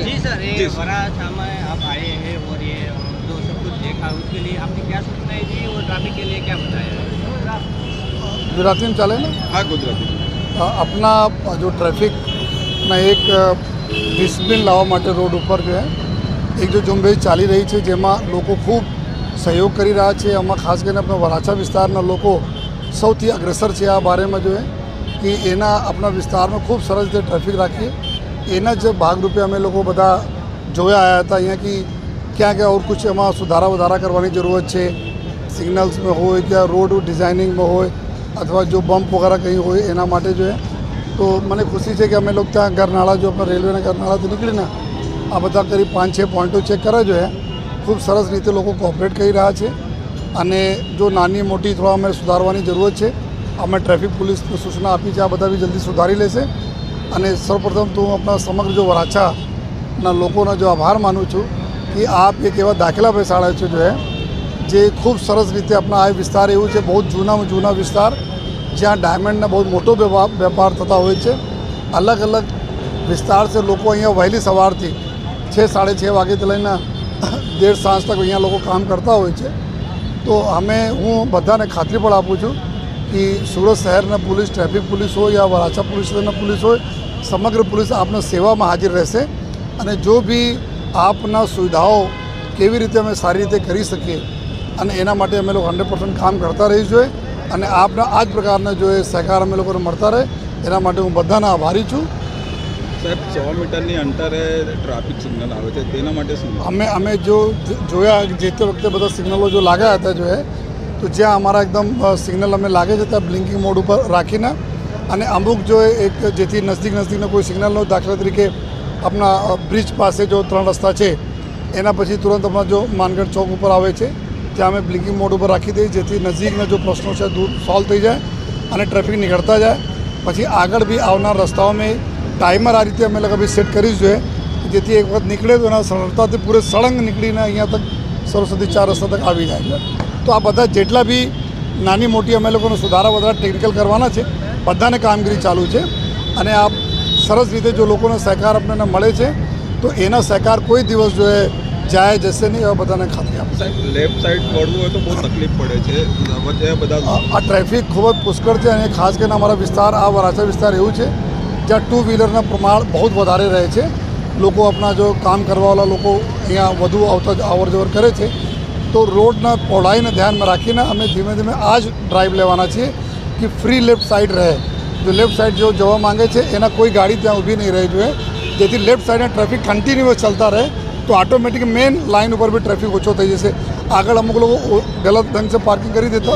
जी sir, ये वराछा में आप आए हैं और ये जो सब कुछ देखा उसके लिए आपने क्या सूचनाएं दी और ट्रैफिक के लिए क्या बताया? गुजराती में चले ना। हाँ गुजराती अपना जो ट्रैफिक ना एक ડિસિપ્લિન લાવવા માટે રોડ ઉપર जो है એક જો ઝુંબેશ ચાલી રહી છે જેમાં લોકો ખૂબ સહયોગ કરી રહ્યા છે। આમાં ખાસ કરીને આપણા વરાછા વિસ્તારના લોકો સૌથી અગ્રેસર છે આ બારેમાં जो है कि એના આપણા વિસ્તારમાં ખૂબ સરસ રીતે ટ્રાફિક રાખીએ એના જ ભાગરૂપે અમે લોકો બધા જોયા આવ્યા હતા અહીંયા कि ક્યાં ક્યાં और कुछ એમાં સુધારા વધારા કરવાની જરૂરત છે। સિગ્નલ્સમાં હોય કે રોડ ડિઝાઇનિંગમાં હોય अथवा जो बम्प वगैरह कहीं हो एना माटे जो है तो मैंने खुशी है कि अमे लोग त्या गरनाड़ा जो अपना रेलवे गरनाड़ा थी निकली ना आ बता करीब 5-6 पॉइंटों चेक करे जो है खूब सरस रीते लोग कोऑपरेट कर रहा है अने जो नानी मोटी थोड़ा अमे सुधारवानी जरूरत है अमे ट्रेफिक पुलिस ने सूचना आपी है आ बधा भी जल्दी सुधारी लेशे। अने सर्वप्रथम तो अपना समग्र जो वराछाना लोकोना जो आभार मानु छूँ कि आप एक एवा दाखला बेसाड़ा छो जो है जे खूब सरस रीते अपना आ विस्तार एवं है बहुत जूना विस्तार ज्याँ डायमंड बहुत मोटो व्यापार थता हो अलग अलग विस्तार से लोग अँ वहेली सवार थी 6-6:30 वागे लईने देर सांज तक अँ लोग काम करता हो तो हमें हूँ बधाने खातरी पण आपू छूँ कि सूरत शहर पुलिस ट्रेफिक पुलिस हो या वराछा पुलिस हो समग्र पुलिस आपने सेवा में हाजिर रहशे अने जो भी आपना सुविधाओं केवी रीते अमे सारी रीते करी सकीए अने एना माटे अमे लोग 100% काम करता रही जोईए अने आपना आज प्रकारना जो सहकार अमे लोगोने मळता रहे एना माटे हूँ बधाना आभारी छूँ। साहेब 100 मीटरनी अंतरे ट्राफिक सिग्नल आवे छे तेना माटे शुं अमे जो जोया जे ते वखते बधा सिग्नलो जो लाग्या हता जो है तो ज्यां अमारा एकदम सिग्नल अमे लागे छे त्यां ब्लिंकिंग मोड पर राखीने अने अमुक जो एक जेथी नजदीक कोई सिग्नल नो दाखला तरीके अपना ब्रिज पासे जो 3 रस्ता है एना पछी तुरंत अपना जो मानगढ़ चौक पर आवे छे ત્યાં અમે બ્લિંકિંગ મોડ ઉપર રાખી દઈએ જેથી નજીકના જો પ્રશ્નો છે દૂર સોલ્વ થઈ જાય અને ટ્રાફિક નીકળતા જાય। પછી આગળ બી આવનાર રસ્તાઓમાં ટાઈમર આ રીતે અમે લોકો બી સેટ કરી જોઈએ જેથી એક વખત નીકળે તો એના સરળતાથી પૂરે સળંગ નીકળીને અહીંયા તક સરસ્વતી 4 રસ્તા તક આવી જાય। તો આ બધા જેટલા બી નાની મોટી અમે લોકોને સુધારા વધારા ટેકનિકલ કરવાના છે બધાને કામગીરી ચાલુ છે અને આ સરસ રીતે જો લોકોનો સહકાર આપણને મળે છે તો એના સહકાર કોઈ દિવસ જો जाए जैसे नहीं और बधाने खातरी आप लेफ्ट साइड वळवुं होय तो बहुत तकलीफ पड़े छे वच्चे बधा आ ट्रेफिक खूब पुष्कळ छे अने खास करके अमारा विस्तार आ वराछा विस्तार एवुं छे ज्यां 2 व्हीलरना प्रमाण बहुत वधारे रहे छे। लोको अपना जो काम करवावाळा लोको अहींया वधु आवता अवर जवर करे छे तो रोडना पहोळाईने ध्यान में राखीने अमे धीमे धीमे आज ड्राइव लेवाना छीए कि फ्री लेफ्ट साइड रहे जो लेफ्ट साइड जो जवा मांगे छे एना कोई गाड़ी त्यां ऊभी नहीं रही जोईए जेथी लेफ्ट साइडना ट्रेफिक कंटिन्यूअस चलता रहे तो ऑटोमेटिक मेन लाइन पर भी ट्रेफिक ओछो थई जशे। आगळ अमुक लोग गलत ढंग से पार्किंग करी देता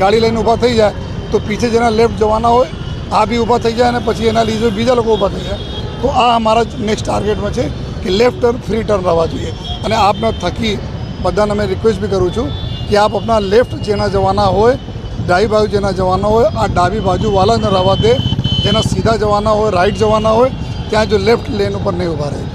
गाड़ी लईने ऊभा थई जाए तो पीछे जेना लेफ्ट जवाना होय आ भी ऊभा थई जाए अने पछी एना लीधे बीजा लोग ऊभा थई जाए। तो आ अमारा नेक्स्ट टार्गेट में है कि लेफ्ट टर्न फ्री टर्न रहवा जोईए अने आपने थकी बधाने मैं रिक्वेस्ट भी करूँ छूँ कि आप अपना लेफ्ट जेना जवाना होय डाबी बाजू जेना जवाना होय आ डाबी बाजू वाला न रहवा दे जेना सीधा जवाना होय राइट जवाना होय त्यां जो लेफ्ट लेन पर नहीं ऊभा रहे।